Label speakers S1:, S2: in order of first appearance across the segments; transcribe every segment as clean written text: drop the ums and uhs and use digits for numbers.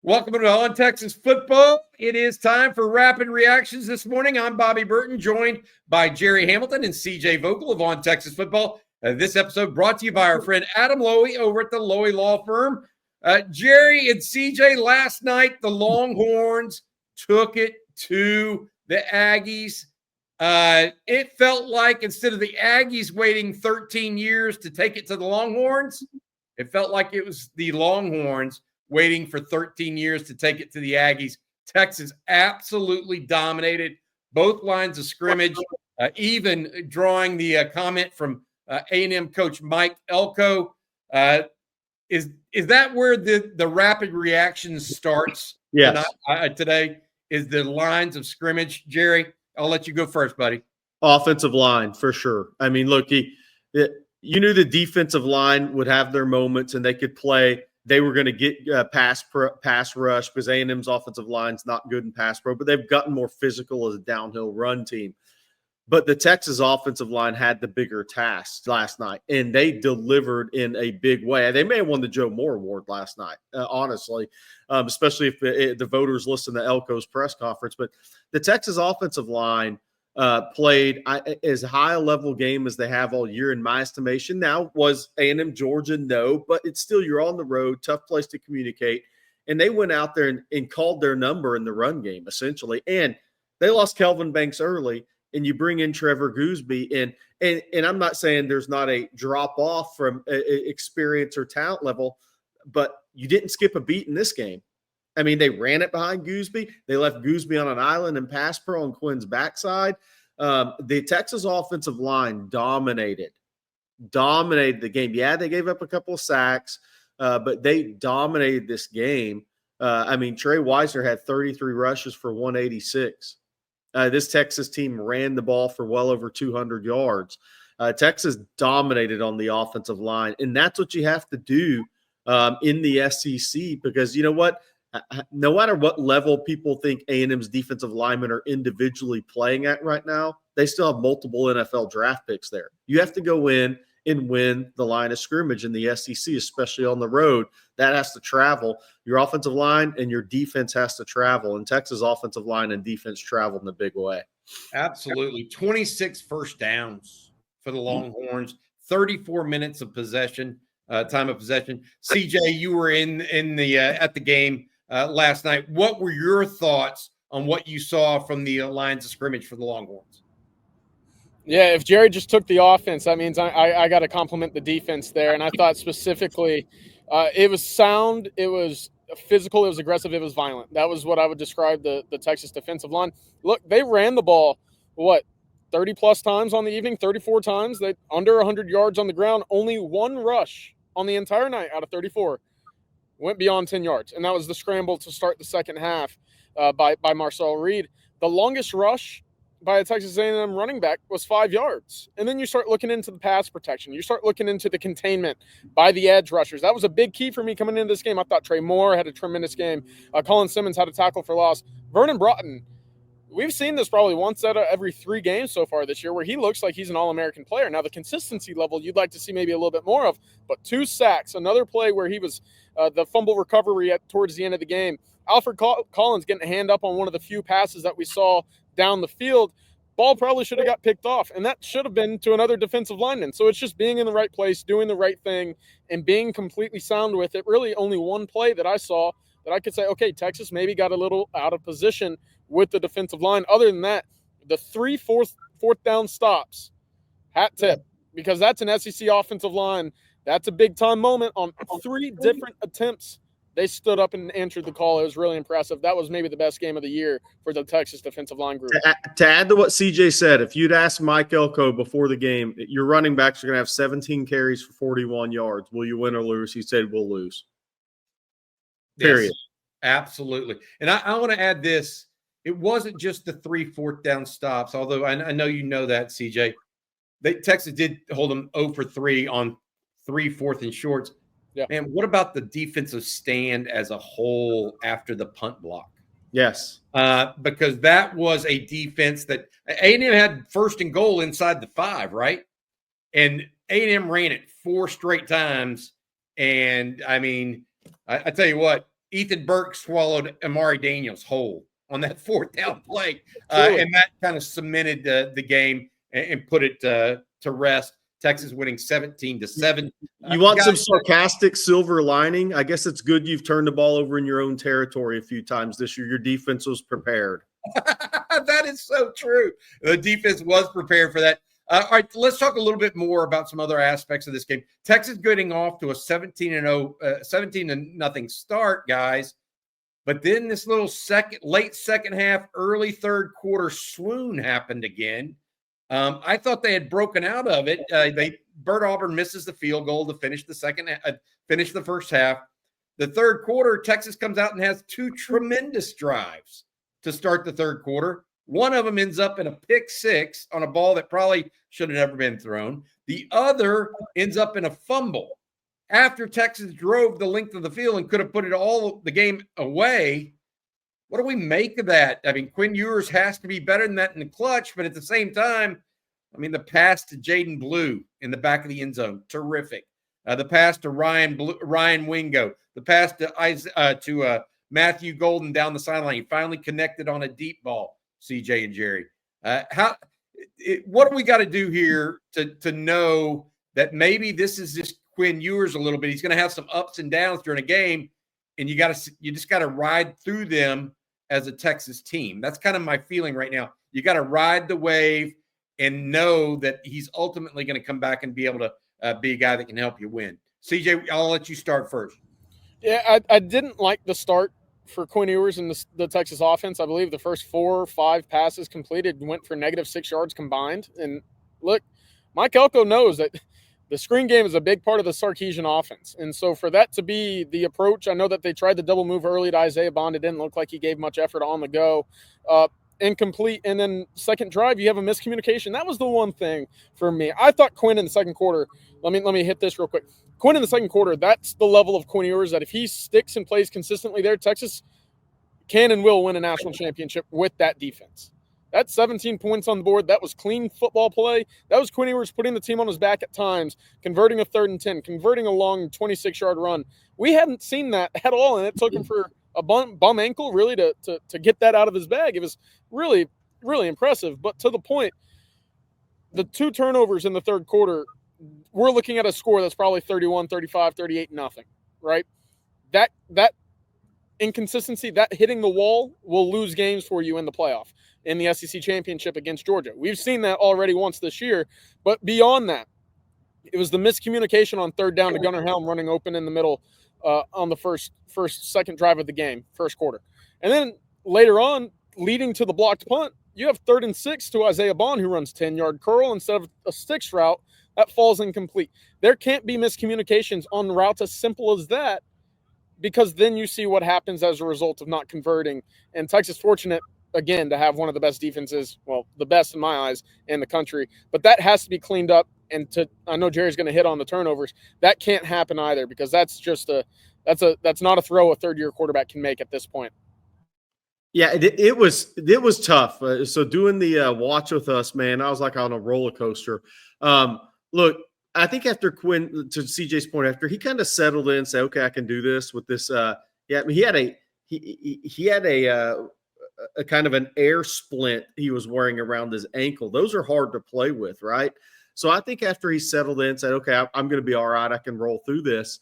S1: Welcome to On Texas Football. It is time for rapid reactions this morning. I'm Bobby Burton, joined by Gerry Hamilton and CJ Vogel of On Texas Football. This episode brought to you by our friend Adam Lowy over at the Lowy Law Firm. Gerry and CJ, last night the Longhorns took it to the Aggies. It felt like instead of the Aggies waiting 13 years to take it to the Longhorns, it felt like it was the Longhorns waiting for 13 years to take it to the Aggies. Texas absolutely dominated both lines of scrimmage, even drawing the comment from A&M coach Mike Elko. Is that where the rapid reaction starts?
S2: Yes.
S1: Today is the lines of scrimmage. Gerry, I'll let you go first, buddy.
S2: Offensive line, for sure. I mean, look, you knew the defensive line would have their moments and they could play. They were going to get pass rush because A&M's offensive line's not good in pass pro, but they've gotten more physical as a downhill run team. But the Texas offensive line had the bigger task last night, and they delivered in a big way. They may have won the Joe Moore Award last night, honestly, especially if the voters listen to Elko's press conference. But the Texas offensive line played as high a level game as they have all year, in my estimation. Now, was A&M Georgia? No, but it's still, you're on the road, tough place to communicate. And they went out there and called their number in the run game, essentially. And they lost Kelvin Banks early, and you bring in Trevor Gooseby. And I'm not saying there's not a drop off from experience or talent level, but you didn't skip a beat in this game. I mean, they ran it behind Gooseby. They left Gooseby on an island and pass pro on Quinn's backside. The Texas offensive line dominated the game. Yeah, they gave up a couple of sacks, but they dominated this game. I mean, Trey Weiser had 33 rushes for 186. This Texas team ran the ball for well over 200 yards. Texas dominated on the offensive line, and that's what you have to do in the SEC, because you know what? No matter what level people think A&M's defensive linemen are individually playing at right now, they still have multiple NFL draft picks there. You have to go in and win the line of scrimmage in the SEC, especially on the road. That has to travel. Your offensive line and your defense has to travel, and Texas offensive line and defense traveled in a big way.
S1: Absolutely. 26 first downs for the Longhorns, 34 minutes of possession, time of possession. CJ, you were in the at the game last night. What were your thoughts on what you saw from the lines of scrimmage for the Longhorns?
S3: Yeah, if Gerry just took the offense, that means I got to compliment the defense there. And I thought specifically it was sound, it was physical, it was aggressive, it was violent. That was what I would describe the Texas defensive line. Look, they ran the ball, 30-plus times on the evening, 34 times. They under 100 yards on the ground, only one rush on the entire night out of 34. Went beyond 10 yards, and that was the scramble to start the second half by Marcel Reed. The longest rush by a Texas A&M running back was 5 yards. And then you start looking into the pass protection. You start looking into the containment by the edge rushers. That was a big key for me coming into this game. I thought Trey Moore had a tremendous game. Colin Simmons had a tackle for loss. Vernon Broughton, we've seen this probably once out of every 3 games so far this year where he looks like he's an All-American player. Now, the consistency level you'd like to see maybe a little bit more of, but 2 sacks, another play where he was the fumble recovery towards the end of the game. Alfred Collins getting a hand up on one of the few passes that we saw down the field. Ball probably should have got picked off, and that should have been to another defensive lineman. So it's just being in the right place, doing the right thing, and being completely sound with it. Really only one play that I saw that I could say, okay, Texas maybe got a little out of position with the defensive line. Other than that, the 3 fourth down stops, hat tip, because that's an SEC offensive line. That's a big-time moment on 3 different attempts. They stood up and answered the call. It was really impressive. That was maybe the best game of the year for the Texas defensive line group.
S2: To add to what CJ said, if you'd asked Mike Elko before the game, your running backs are going to have 17 carries for 41 yards. Will you win or lose? He said, we'll lose. Period.
S1: Yes, absolutely. And I want to add this. It wasn't just the 3 fourth down stops, although I know you know that, CJ. Texas did hold them 0 for 3 on 3 fourth and shorts. Yeah. Man, what about the defensive stand as a whole after the punt block?
S2: Yes.
S1: Because that was a defense that A&M had 1st and goal inside the 5, right? And A&M ran it 4 straight times. And, I mean, I tell you what, Ethan Burke swallowed Amari Daniels whole on that fourth down play. And that kind of cemented the game and put it to rest. Texas winning 17-7.
S2: You want some sarcastic silver lining? I guess it's good you've turned the ball over in your own territory a few times this year. Your defense was prepared.
S1: That is so true. The defense was prepared for that. All right, let's talk a little bit more about some other aspects of this game. Texas getting off to a 17-0 start, guys. But then this little late second half, early third quarter swoon happened again. I thought they had broken out of it. Bert Auburn misses the field goal to finish finish the first half. The third quarter, Texas comes out and has two tremendous drives to start the third quarter. One of them ends up in a pick six on a ball that probably should have never been thrown. The other ends up in a fumble. After Texas drove the length of the field and could have put the game away, what do we make of that? I mean, Quinn Ewers has to be better than that in the clutch, but at the same time, I mean, the pass to Jaden Blue in the back of the end zone, terrific. The pass to Ryan Wingo, the pass to Matthew Golden down the sideline. He finally connected on a deep ball, CJ and Jerry. What do we got to do here to know that maybe this is just Quinn Ewers a little bit? He's going to have some ups and downs during a game, and you just got to ride through them as a Texas team. That's kind of my feeling right now. You got to ride the wave and know that he's ultimately going to come back and be able to be a guy that can help you win. CJ, I'll let you start first.
S3: Yeah, I didn't like the start for Quinn Ewers in the Texas offense. I believe the first 4 or 5 passes completed went for -6 yards combined. And look, Mike Elko knows that the screen game is a big part of the Sarkisian offense. And so for that to be the approach, I know that they tried the double move early to Isaiah Bond. It didn't look like he gave much effort on the go. Incomplete. And then second drive, you have a miscommunication. That was the one thing for me. I thought Quinn in the second quarter, let me hit this real quick. Quinn in the second quarter, that's the level of Quinn Ewers that if he sticks and plays consistently there, Texas can and will win a national championship with that defense. That's 17 points on the board. That was clean football play. That was Quinn Ewers putting the team on his back at times, converting a 3rd and 10, converting a long 26-yard run. We hadn't seen that at all, and it took him for a bum ankle really to get that out of his bag. It was really, really impressive. But to the point, the 2 turnovers in the third quarter, we're looking at a score that's probably 31, 35, 38, nothing, right? That inconsistency, that hitting the wall will lose games for you in the playoff, in the SEC championship against Georgia. We've seen that already once this year. But beyond that, it was the miscommunication on third down to Gunnar Helm running open in the middle on the second drive of the game, first quarter. And then later on, leading to the blocked punt, you have 3rd and 6 to Isaiah Bond, who runs 10-yard curl instead of a sticks route. That falls incomplete. There can't be miscommunications on routes as simple as that, because then you see what happens as a result of not converting. And Texas fortunate, again, to have one of the best defenses, well, the best in my eyes, in the country. But that has to be cleaned up. And I know Jerry's going to hit on the turnovers. That can't happen either, because that's just that's not a throw a third-year quarterback can make at this point.
S2: Yeah, it was tough. So doing the watch with us, man, I was like on a roller coaster. Look, I think after Quinn, to CJ's point, after he kind of settled in and said, okay, I can do this with this. I mean, he had a kind of an air splint he was wearing around his ankle. Those are hard to play with, right? So I think after he settled in and said, okay, I'm going to be all right, I can roll through this.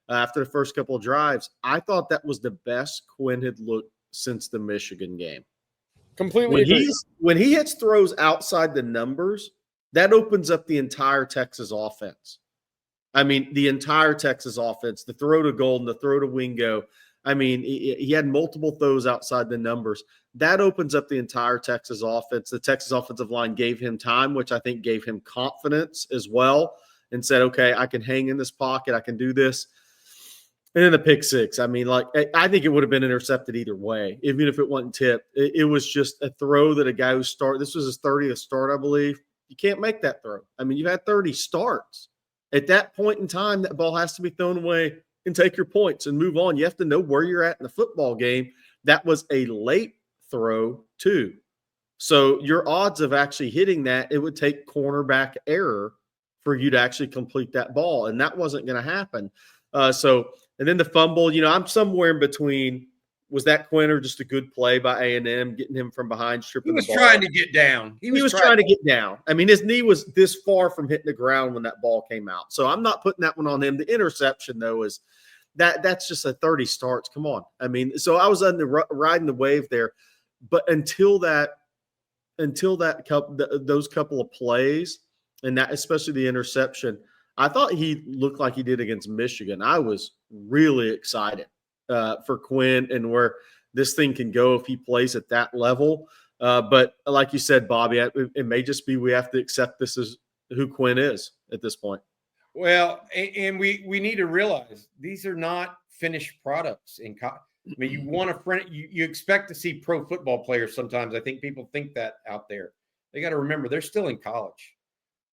S2: After the first couple of drives, I thought that was the best Quinn had looked since the Michigan game.
S3: Completely.
S2: When he hits throws outside the numbers, that opens up the entire Texas offense. I mean, the entire Texas offense, the throw to Golden, the throw to Wingo. I mean, he had multiple throws outside the numbers. That opens up the entire Texas offense. The Texas offensive line gave him time, which I think gave him confidence as well, and said, okay, I can hang in this pocket. I can do this. And then the pick six. I mean, like, I think it would have been intercepted either way, even if it wasn't tipped. It was just a throw that a guy who this was his 30th start, I believe. You can't make that throw. I mean, you've had 30 starts. At that point in time, that ball has to be thrown away and take your points and move on. You have to know where you're at in the football game. That was a late throw, too. So your odds of actually hitting that, it would take cornerback error for you to actually complete that ball, and that wasn't going to happen. So And then the fumble, I'm somewhere in between. Was that Quinn or just a good play by A&M, getting him from behind, stripping the ball?
S1: He was trying to get down.
S2: He was trying to get down. I mean, his knee was this far from hitting the ground when that ball came out. So I'm not putting that one on him. The interception, though, is that's just a 30 starts. Come on. I mean, so I was riding the wave there. But until those couple of plays, and that especially the interception, I thought he looked like he did against Michigan. I was really excited for Quinn and where this thing can go if he plays at that level. But like you said, Bobby, it may just be we have to accept this as who Quinn is at this point.
S1: Well, and we need to realize these are not finished products. I mean, you want a friend, you expect to see pro football players sometimes. I think people think that out there. They got to remember they're still in college.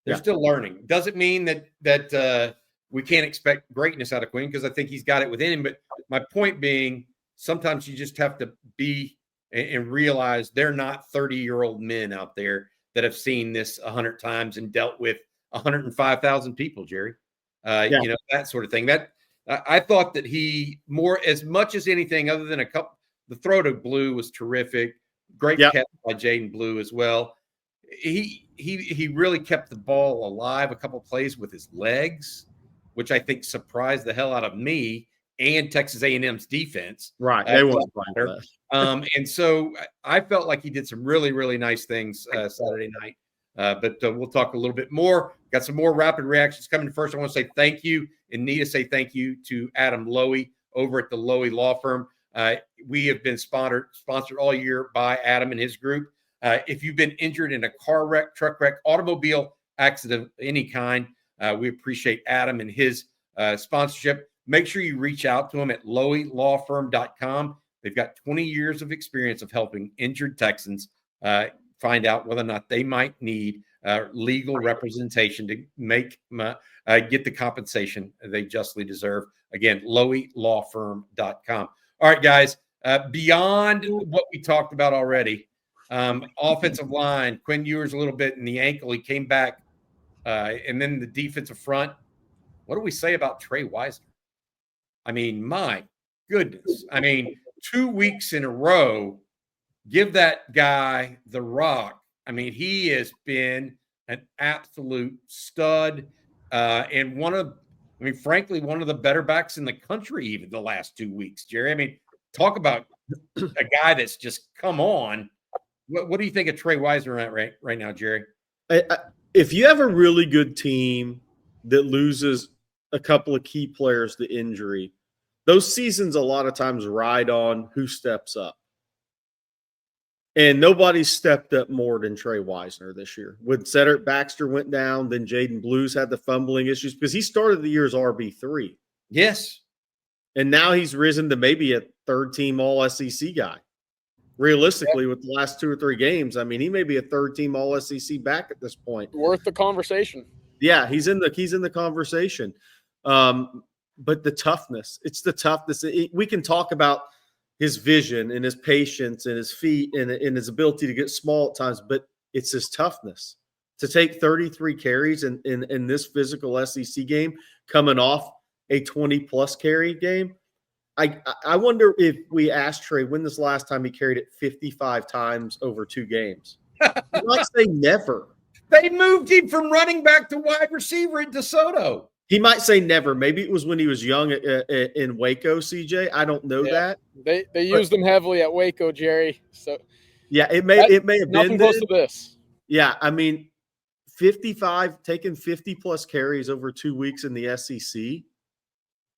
S1: They're still learning. Doesn't mean that we can't expect greatness out of Quinn, because I think he's got it within him. But my point being, sometimes you just have to be and realize they're not 30-year-old men out there that have seen this 100 times and dealt with 105,000 people, Jerry. That sort of thing. That I thought that he as much as anything other than the throw to Blue was terrific. Great catch by Jaden Blue as well. He really kept the ball alive a couple plays with his legs, which I think surprised the hell out of me and Texas A&M's defense.
S2: Right. They weren't playing for that.
S1: And so I felt like he did some really, really nice things Saturday night. But we'll talk a little bit more. Got some more rapid reactions coming. First, I want to say thank you and need to say thank you to Adam Lowy over at the Lowy Law Firm. We have been sponsored all year by Adam and his group. If you've been injured in a car wreck, truck wreck, automobile accident of any kind, we appreciate Adam and his sponsorship. Make sure you reach out to them at loweylawfirm.com. They've got 20 years of experience of helping injured Texans find out whether or not they might need legal representation to get the compensation they justly deserve. Again, loweylawfirm.com. All right, guys, beyond what we talked about already, offensive line, Quinn Ewers a little bit in the ankle. He came back. And then the defensive front. What do we say about Trey Wisner? I mean, my goodness. I mean, 2 weeks in a row, give that guy the rock. I mean, he has been an absolute stud and frankly, one of the better backs in the country even the last 2 weeks, Jerry. I mean, talk about a guy that's just come on. What do you think of Trey Wisner right now, Jerry?
S2: If you have a really good team that loses a couple of key players to injury, those seasons a lot of times ride on who steps up. And nobody stepped up more than Trey Wisner this year. When Cedric Baxter went down, then Jaden Blues had the fumbling issues because he started the year as RB3.
S1: Yes.
S2: And now he's risen to maybe a third-team All-SEC guy. Realistically, with the last 2 or 3 games, I mean, he may be a third-team All-SEC back at this point.
S3: Worth the conversation.
S2: Yeah, he's in the conversation. But the toughness, it's the toughness. We can talk about his vision and his patience and his feet and his ability to get small at times, but it's his toughness to take 33 carries in this physical SEC game, coming off a 20-plus carry game. I wonder if we asked Trey when this last time he carried it 55 times over 2 games. He might say never.
S1: They moved him from running back to wide receiver at DeSoto.
S2: He might say never. Maybe it was when he was young in Waco, CJ. I don't know that.
S3: They used him heavily at Waco, Jerry. So
S2: yeah, it may have been
S3: nothing close to this.
S2: Yeah, I mean, 55 taking 50-plus carries over 2 weeks in the SEC.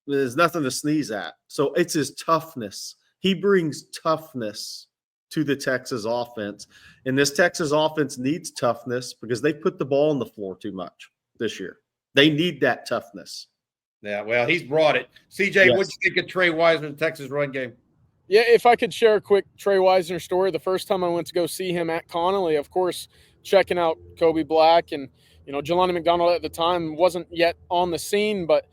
S2: There's nothing to sneeze at. So it's his toughness. He brings toughness to the Texas offense. And this Texas offense needs toughness because they put the ball on the floor too much this year. They need that toughness.
S1: Yeah, well, he's brought it. CJ,
S2: Yes.
S1: What'd you think of Trey Wisner in the Texas run game?
S3: Yeah, if I could share a quick Trey Wisner story. The first time I went to go see him at Connolly, of course, checking out Kobe Black and, Jelani McDonald at the time wasn't yet on the scene, but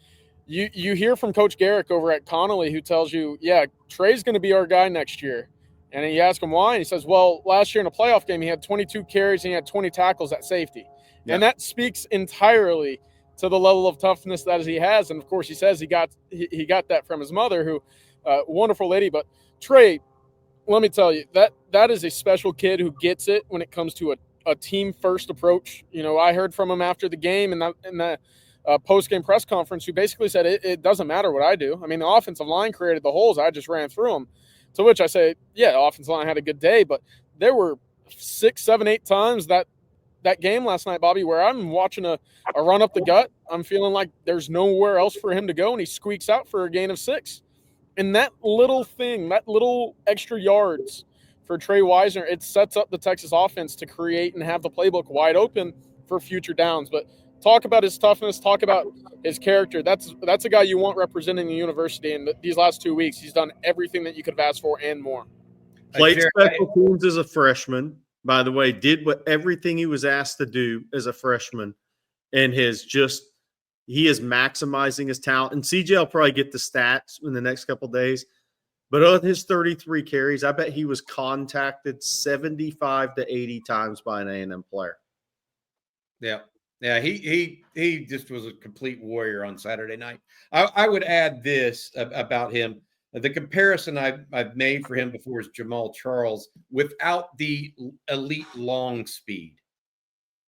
S3: you hear from Coach Garrick over at Connolly who tells you, yeah, Trey's going to be our guy next year. And you ask him why, and he says, well, last year in a playoff game, he had 22 carries and he had 20 tackles at safety. Yeah. And that speaks entirely to the level of toughness that he has. And of course, he says he got that from his mother, who wonderful lady. But Trey, let me tell you, that is a special kid who gets it when it comes to a team first approach. I heard from him after the game and the post game press conference, who basically said it doesn't matter what I do. I mean, the offensive line created the holes, I just ran through them. To which I say, yeah, the offensive line had a good day, but there were 6, 7, 8 times that game last night, Bobby, where I'm watching a run up the gut. I'm feeling like there's nowhere else for him to go, and he squeaks out for a gain of 6. And that little thing, that little extra yards for Trey Wisner, it sets up the Texas offense to create and have the playbook wide open for future downs. But talk about his toughness, talk about his character. That's a guy you want representing the university. And these last 2 weeks, he's done everything that you could have asked for and more.
S2: Played special teams as a freshman, by the way, did everything he was asked to do as a freshman, and he is maximizing his talent. And CJ will probably get the stats in the next couple of days. But of his 33 carries, I bet he was contacted 75 to 80 times by an A&M player.
S1: Yeah. Yeah, he just was a complete warrior on Saturday night. I would add this about him. The comparison I've made for him before is Jamal Charles without the elite long speed,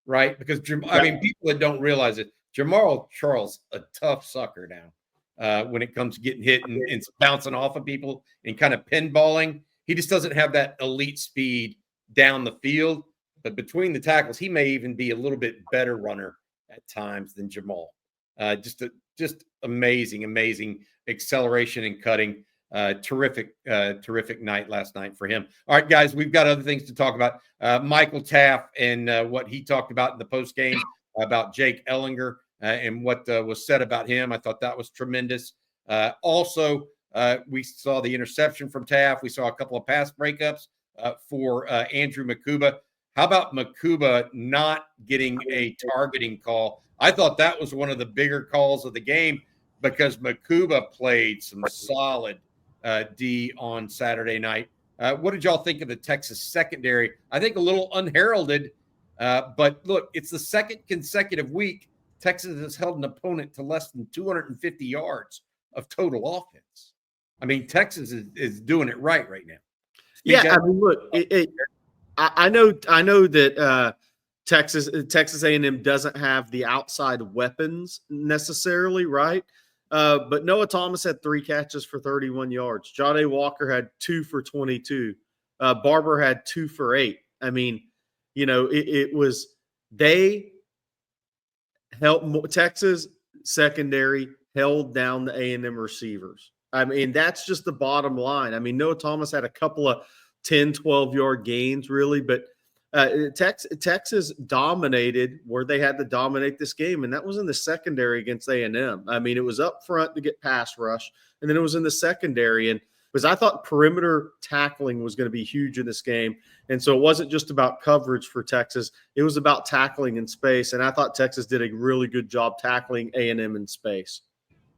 S1: right? Because, people that don't realize it, Jamal Charles, a tough sucker now when it comes to getting hit and bouncing off of people and kind of pinballing. He just doesn't have that elite speed down the field. But between the tackles, he may even be a little bit better runner at times than Jamal. Just amazing acceleration and cutting. Terrific night last night for him. All right, guys, we've got other things to talk about. Michael Taft and what he talked about in the post game about Jake Ellinger and what was said about him. I thought that was tremendous. Also, we saw the interception from Taft. We saw a couple of pass breakups for Andrew Makuba. How about Makuba not getting a targeting call? I thought that was one of the bigger calls of the game because Makuba played some solid D on Saturday night. What did y'all think of the Texas secondary? I think a little unheralded, but look, it's the second consecutive week Texas has held an opponent to less than 250 yards of total offense. I mean, Texas is doing it right now.
S2: Yeah, I mean, look, I know that Texas A&M doesn't have the outside weapons necessarily, right? But Noah Thomas had 3 catches for 31 yards. Jahdae Walker had 2 for 22. Barber had 2 for 8. I mean, it was they helped Texas secondary held down the A&M receivers. I mean, that's just the bottom line. I mean, Noah Thomas had a couple of 10, 12-yard gains, really, but Texas dominated where they had to dominate this game, and that was in the secondary against A&M. I mean, it was up front to get pass rush, and then it was in the secondary. And because I thought perimeter tackling was going to be huge in this game, and so it wasn't just about coverage for Texas. It was about tackling in space, and I thought Texas did a really good job tackling A&M in space.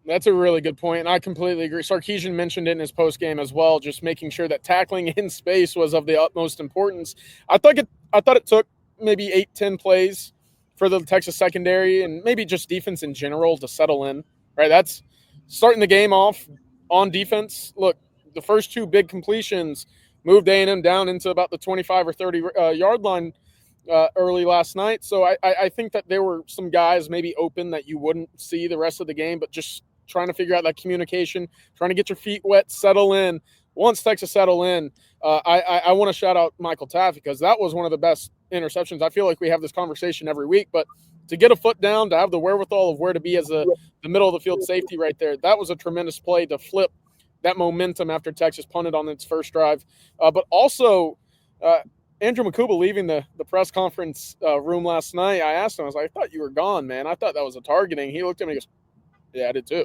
S3: That's a really good point, and I completely agree. Sarkisian mentioned it in his postgame as well, just making sure that tackling in space was of the utmost importance. I thought it took maybe 8-10 plays for the Texas secondary and maybe just defense in general to settle in, right? That's starting the game off on defense. Look, the first 2 big completions moved A&M down into about the 25 or 30 yard line early last night. So I think that there were some guys maybe open that you wouldn't see the rest of the game, but just trying to figure out that communication, trying to get your feet wet, settle in. Once Texas settle in, I want to shout out Michael Taft because that was one of the best interceptions. I feel like we have this conversation every week, but to get a foot down, to have the wherewithal of where to be as the middle of the field safety right there, that was a tremendous play to flip that momentum after Texas punted on its first drive. But also, Andrew Makuba leaving the press conference room last night, I asked him, I was like, I thought you were gone, man. I thought that was a targeting. He looked at me and goes, yeah, I did too.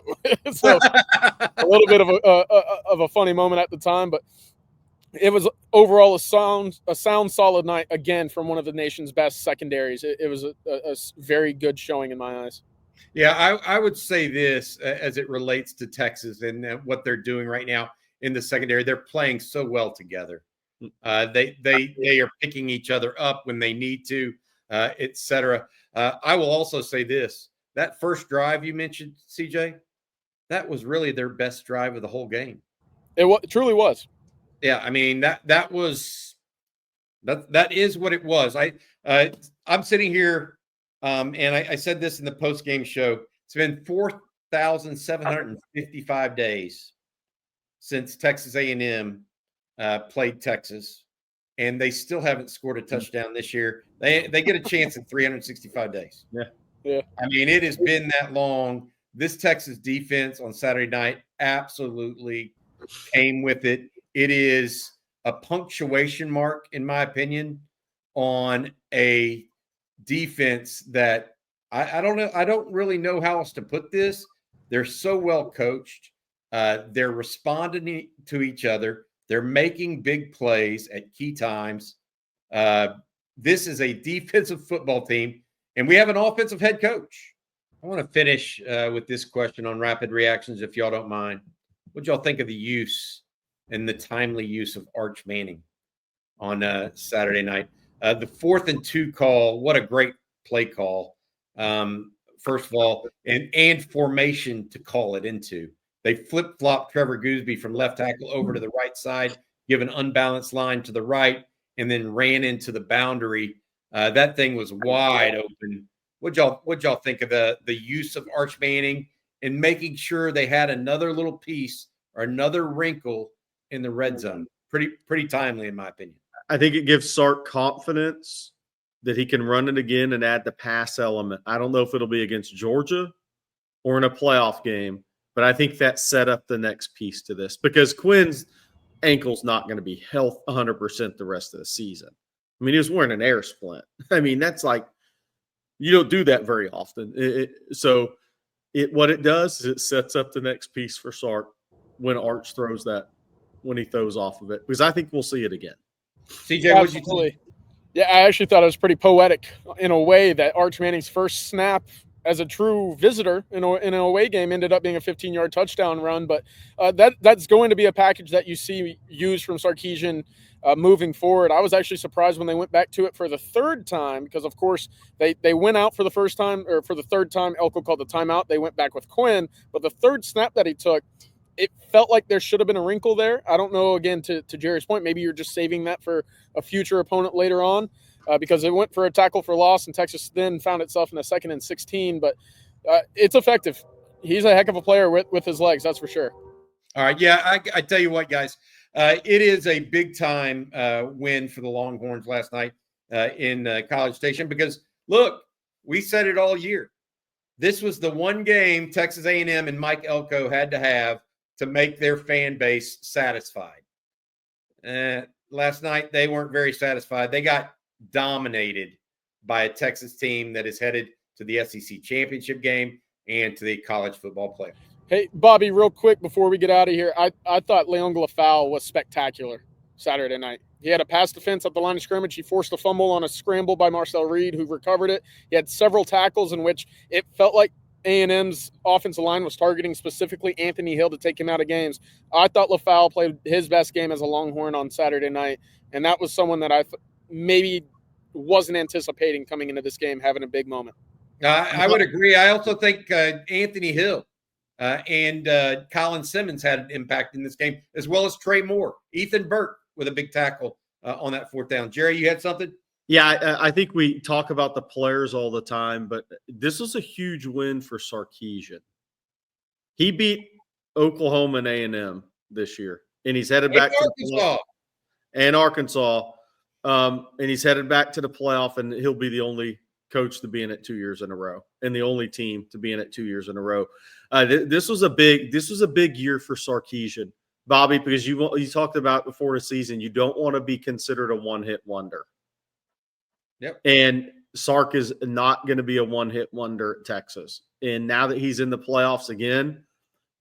S3: So a little bit of a funny moment at the time, but it was overall a sound, solid night again from one of the nation's best secondaries. It was a very good showing in my eyes.
S1: Yeah, I would say this as it relates to Texas and what they're doing right now in the secondary. They're playing so well together. They are picking each other up when they need to, et cetera. I will also say this. that first drive you mentioned, CJ, that was really their best drive of the whole game.
S3: It truly was.
S1: Yeah, I mean that is what it was. I'm sitting here, and I said this in the post game show. It's been 4,755 days since Texas A&M played Texas, and they still haven't scored a touchdown this year. They get a chance in 365 days.
S3: Yeah.
S1: I mean, it has been that long. This Texas defense on Saturday night absolutely came with it. It is a punctuation mark, in my opinion, on a defense that I don't know. I don't really know how else to put this. They're so well coached. They're responding to each other. They're making big plays at key times. This is a defensive football team, and we have an offensive head coach. I want to finish with this question on rapid reactions, if y'all don't mind. What y'all think of the use and the timely use of Arch Manning on Saturday night? The 4th and 2 call, what a great play call. First of all, and formation to call it into. They flip-flopped Trevor Gooseby from left tackle over to the right side, give an unbalanced line to the right, and then ran into the boundary. That thing was wide open. What'd y'all think of the use of Arch Manning and making sure they had another little piece or another wrinkle in the red zone? Pretty timely, in my opinion.
S2: I think it gives Sark confidence that he can run it again and add the pass element. I don't know if it'll be against Georgia or in a playoff game, but I think that set up the next piece to this because Quinn's ankle's not going to be health 100% the rest of the season. I mean, he was wearing an air splint. I mean, that's like, you don't do that very often. What it does is it sets up the next piece for Sark when Arch throws that, when he throws off of it, because I think we'll see it again.
S1: CJ, what did you think?
S3: Yeah, I actually thought it was pretty poetic in a way that Arch Manning's first snap as a true visitor in an away game ended up being a 15-yard touchdown run. But that's going to be a package that you see used from Sarkisian moving forward. I was actually surprised when they went back to it for the third time because, of course, they went out for the first time, or for the third time, Elko called the timeout. They went back with Quinn. But the third snap that he took, it felt like there should have been a wrinkle there. I don't know, again, to Jerry's point, maybe you're just saving that for a future opponent later on because it went for a tackle for loss, and Texas then found itself in a 2nd and 16. But it's effective. He's a heck of a player with his legs, that's for sure.
S1: All right. Yeah, I tell you what, guys, it is a big-time win for the Longhorns last night in College Station because, look, we said it all year. This was the one game Texas A&M and Mike Elko had to have to make their fan base satisfied. Last night, they weren't very satisfied. They got dominated by a Texas team that is headed to the SEC championship game and to the college football playoffs.
S3: Hey, Bobby, real quick before we get out of here, I thought Leon Glafau was spectacular Saturday night. He had a pass defense at the line of scrimmage. He forced a fumble on a scramble by Marcel Reed, who recovered it. He had several tackles in which it felt like A&M's offensive line was targeting specifically Anthony Hill to take him out of games. I thought LaFau played his best game as a Longhorn on Saturday night, and that was someone that I maybe wasn't anticipating coming into this game having a big moment.
S1: I would agree. I also think Anthony Hill and Colin Simmons had an impact in this game, as well as Trey Moore. Ethan Burke with a big tackle on that 4th down. Jerry, you had something?
S2: Yeah, I think we talk about the players all the time, but this was a huge win for Sarkisian. He beat Oklahoma and A&M this year, and he's headed back to Arkansas. And he's headed back to the playoff, and he'll be the only coach to be in it 2 years in a row, and the only team to be in it 2 years in a row. This was a big year for Sarkisian, Bobby, because you talked about before the season, you don't want to be considered a one-hit wonder.
S1: Yep.
S2: And Sark is not going to be a one-hit wonder at Texas. And now that he's in the playoffs again,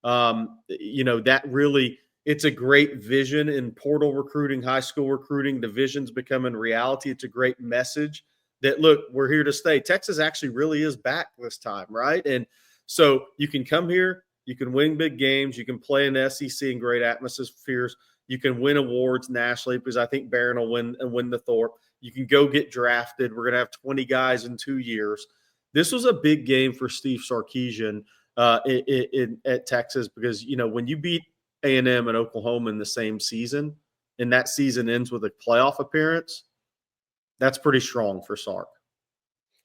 S2: that really – it's a great vision in portal recruiting, high school recruiting. The vision's becoming reality. It's a great message that, look, we're here to stay. Texas actually really is back this time, right? And so you can come here, you can win big games, you can play in the SEC in great atmospheres, you can win awards nationally because I think Barron will win the Thorpe. You can go get drafted. We're going to have 20 guys in 2 years. this was a big game for Steve Sarkisian at Texas because, when you beat A&M and Oklahoma in the same season and that season ends with a playoff appearance, that's pretty strong for Sark.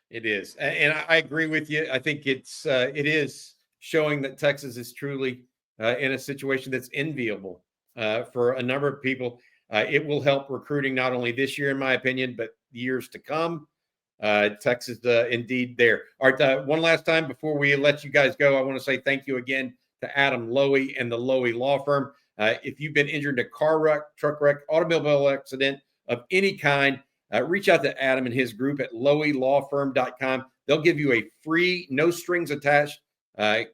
S1: It is. And I agree with you. I think it is showing that Texas is truly in a situation that's enviable for a number of people. It will help recruiting not only this year, in my opinion, but years to come. Texas, indeed, there. All right, one last time before we let you guys go, I want to say thank you again to Adam Lowy and the Lowy Law Firm. If you've been injured in a car wreck, truck wreck, automobile accident of any kind, reach out to Adam and his group at loweylawfirm.com. They'll give you a free, no strings attached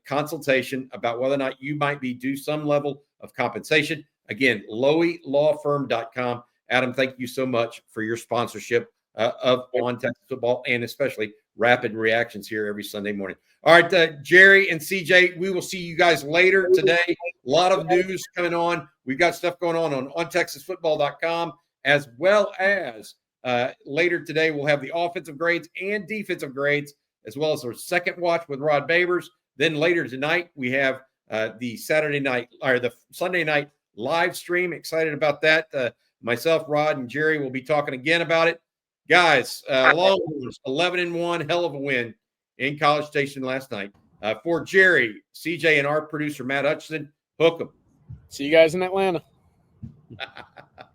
S1: consultation about whether or not you might be due some level of compensation. Again, loweylawfirm.com. Adam, thank you so much for your sponsorship of On Texas Football and especially Rapid Reactions here every Sunday morning. All right, Jerry and CJ, we will see you guys later today. A lot of news coming on. We've got stuff going on ontexasfootball.com, as well as later today we'll have the offensive grades and defensive grades, as well as our second watch with Rod Babers. Then later tonight we have the Sunday night live stream. Excited about that. Myself, Rod, and Jerry will be talking again about it. Guys, Longhorns 11-1, hell of a win in College Station last night. For Jerry, CJ, and our producer Matt Hutchinson, hook 'em.
S3: See you guys in Atlanta.